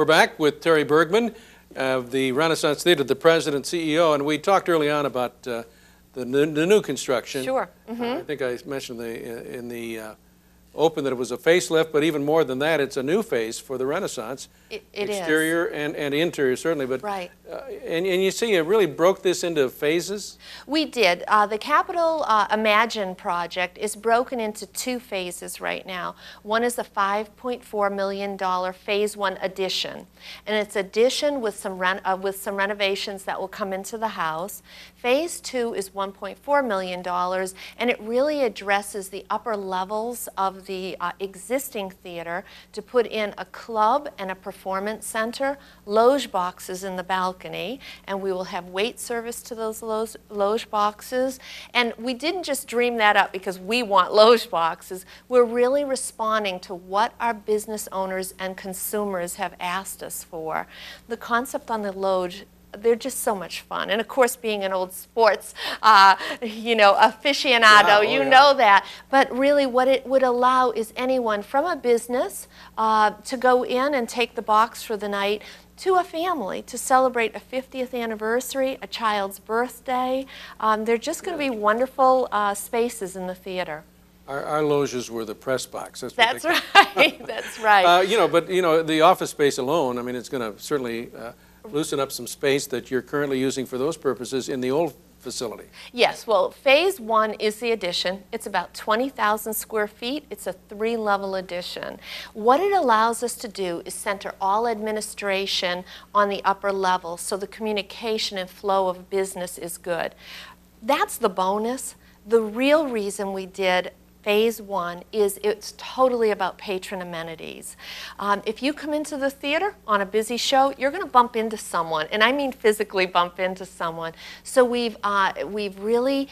We're back with Terry Bergman of the Renaissance Theater, the president, CEO, and we talked early on about the new construction. Sure. I think I mentioned in the open that it was a facelift, but even more than that, it's a new face for the Renaissance. It Exterior is. and interior, certainly. But right. And you see, it really broke this into phases? We did. The Capital Imagine project is broken into 2 phases right now. One is a $5.4 million Phase 1 addition, and it's addition with some renovations that will come into the house. Phase 2 is $1.4 million, and it really addresses the upper levels of the existing theater to put in a club and a performance center, loge boxes in the balcony, and we will have wait service to those loge boxes. And we didn't just dream that up because we want loge boxes. We're really responding to what our business owners and consumers have asked us for. The concept on the loge, they're just so much fun. And of course, being an old sports, aficionado, you know that. But really what it would allow is anyone from a business to go in and take the box for the night, to a family to celebrate a 50th anniversary, a child's birthday. They're just going to be wonderful spaces in the theater. Our loges were the press box. That's right. That's right. But the office space alone, I mean, it's going to certainly loosen up some space that you're currently using for those purposes in the old facility. Yes, well, Phase 1 is the addition. It's about 20,000 square feet. It's a 3-level addition. What it allows us to do is center all administration on the upper level so the communication and flow of business is good. That's the bonus. The real reason we did Phase 1 is it's totally about patron amenities. If you come into the theater on a busy show, you're going to bump into someone, and I mean physically bump into someone. So we've really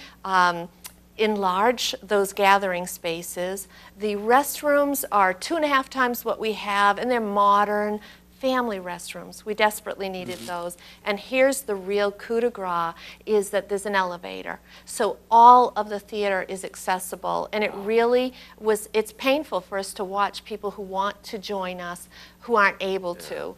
enlarged those gathering spaces. The restrooms are 2.5 times what we have, and they're modern. Family restrooms. We desperately needed those. And here's the real coup de grace, is that there's an elevator. So all of the theater is accessible, and it really it's painful for us to watch people who want to join us who aren't able to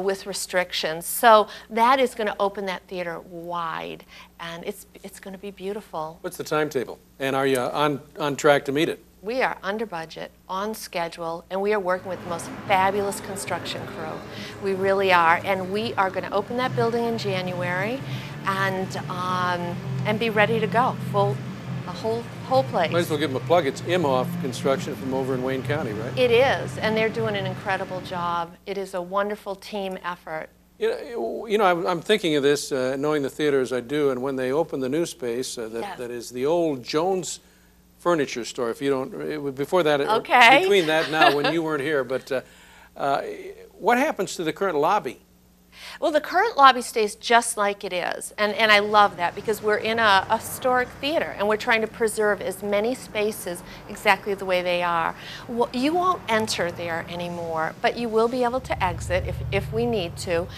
with restrictions. So that is going to open that theater wide, and it's going to be beautiful. What's the timetable? And are you on track to meet it? We are under budget, on schedule, and we are working with the most fabulous construction crew. We really are, and we are going to open that building in January, and be ready to go. The whole place. Might as well give them a plug. It's Imhoff Construction from over in Wayne County, right? It is, and they're doing an incredible job. It is a wonderful team effort. I'm thinking of this, knowing the theater as I do, and when they open the new space, that is the old Jones furniture store. If you don't, before that, okay. Between that now, when you weren't here, but what happens to the current lobby? Well, the current lobby stays just like it is, and I love that because we're in a historic theater and we're trying to preserve as many spaces exactly the way they are. Well, you won't enter there anymore, but you will be able to exit if we need to.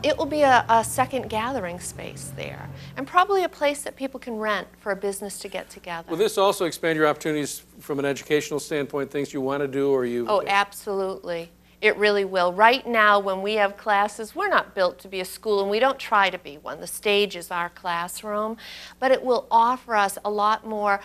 It will be a second gathering space there, and probably a place that people can rent for a business to get together. Will this also expand your opportunities from an educational standpoint, things you want to do, or you? Oh, absolutely. It really will. Right now, when we have classes, we're not built to be a school, and we don't try to be one. The stage is our classroom, but it will offer us a lot more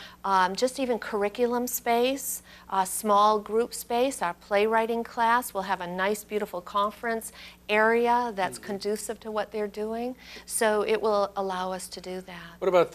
just even curriculum space, small group space. Our playwriting class will have a nice, beautiful conference area that's conducive to what they're doing, so it will allow us to do that. What about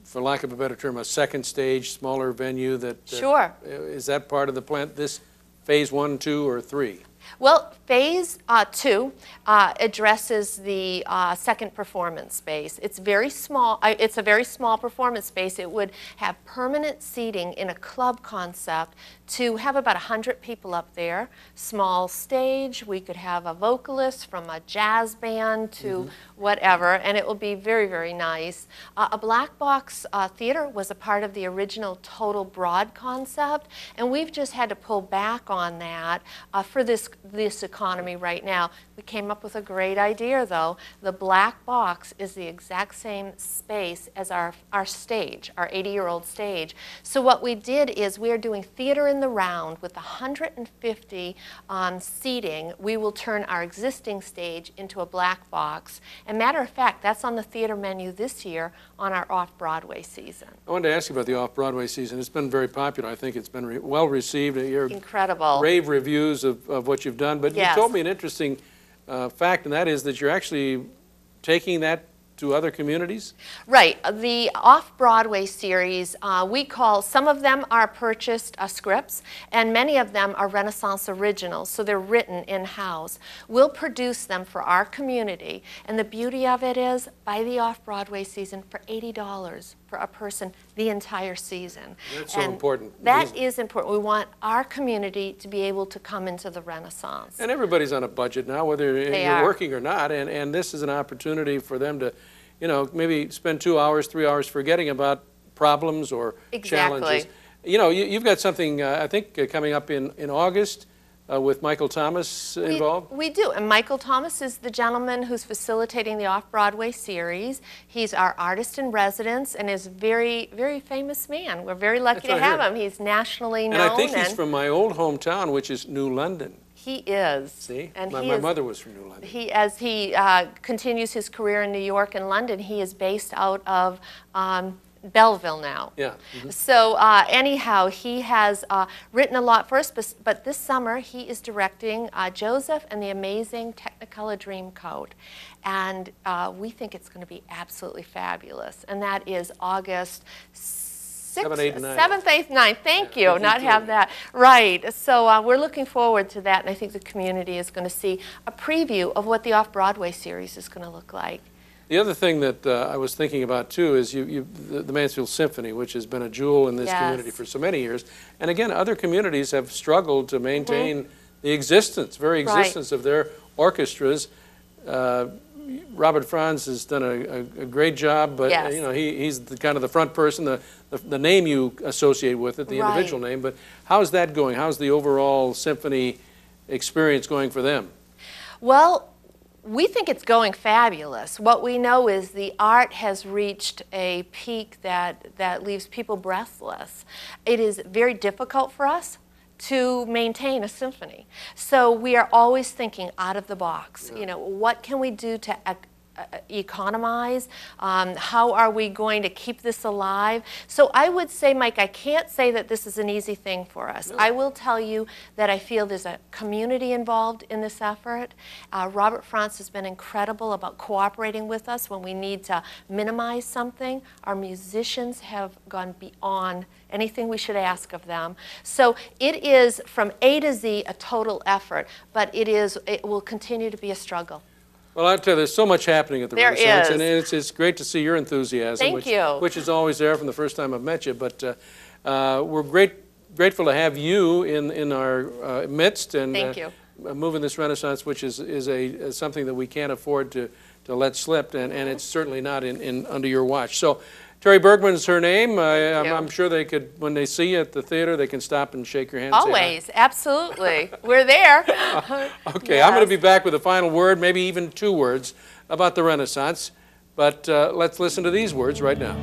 for lack of a better term, a second stage, smaller venue that? Sure. Is that part of the plan, this Phase 1, 2, or 3? Well, Phase 2 addresses the second performance space. It's very small. It's a very small performance space. It would have permanent seating in a club concept to have about 100 people up there. Small stage. We could have a vocalist from a jazz band to whatever, and it will be very, very nice. A black box theater was a part of the original Total Broad concept, and we've just had to pull back on that for this this economy right now. We came up with a great idea, though. The black box is the exact same space as our stage, our 80-year-old stage. So what we did is we are doing theater in the round with 150 seating. We will turn our existing stage into a black box. And matter of fact, that's on the theater menu this year on our off-Broadway season. I wanted to ask you about the off-Broadway season. It's been very popular. I think it's been well received. Incredible. Rave reviews of what you've done. But yes. You told me an interesting fact, and that is that you're actually taking that to other communities? Right. The off-Broadway series, we call, some of them are purchased scripts, and many of them are Renaissance originals, so they're written in-house. We'll produce them for our community, and the beauty of it is, buy the off-Broadway season for $80 for a person the entire season. That's so important. That is important. We want our community to be able to come into the Renaissance. And everybody's on a budget now, whether you're working or not, and this is an opportunity for them to, you know, maybe spend 2 hours, 3 hours forgetting about problems or challenges. You know, you've got something, I think, coming up in August with Michael Thomas involved? We do, and Michael Thomas is the gentleman who's facilitating the off-Broadway series. He's our artist in residence and is a very, very famous man. We're very lucky to have him. He's nationally known. And I think he's from my old hometown, which is New London. He is. See, and my mother was from New London. As he continues his career in New York and London, he is based out of Belleville now. Yeah. So anyhow, he has written a lot for us, but this summer he is directing Joseph and the Amazing Technicolor Dreamcoat. And we think it's going to be absolutely fabulous. And that is August 7th, 8th, 9th. Thank you. Not have that. Right. So we're looking forward to that, and I think the community is going to see a preview of what the off-Broadway series is going to look like. The other thing that I was thinking about, too, is the Mansfield Symphony, which has been a jewel in this community for so many years. And again, other communities have struggled to maintain the very existence of their orchestras. Robert Franz has done a great job, but you know, he's kind of the front person, the name you associate with it, the individual name. But how's that going? How's the overall symphony experience going for them? Well, we think it's going fabulous. What we know is the art has reached a peak that leaves people breathless. It is very difficult for us to maintain a symphony. So we are always thinking out of the box. You know, what can we do to economize? How are we going to keep this alive? So I would say, Mike, I can't say that this is an easy thing for us. I will tell you that I feel there's a community involved in this effort. Robert Franz has been incredible about cooperating with us when we need to minimize something. Our musicians have gone beyond anything we should ask of them. So it is from A to Z a total effort, but it will continue to be a struggle. Well, I tell you, there's so much happening at the Renaissance, and it's great to see your enthusiasm, which is always there from the first time I've met you. But we're grateful to have you in our midst and moving this Renaissance, which is something that we can't afford to let slip, and it's certainly not under your watch. So, Terry Bergman's her name. I'm sure they could, when they see you at the theater, they can stop and shake your hand. Always, absolutely. We're there. Okay, I'm going to be back with a final word, maybe even 2 words about the Renaissance. But let's listen to these words right now.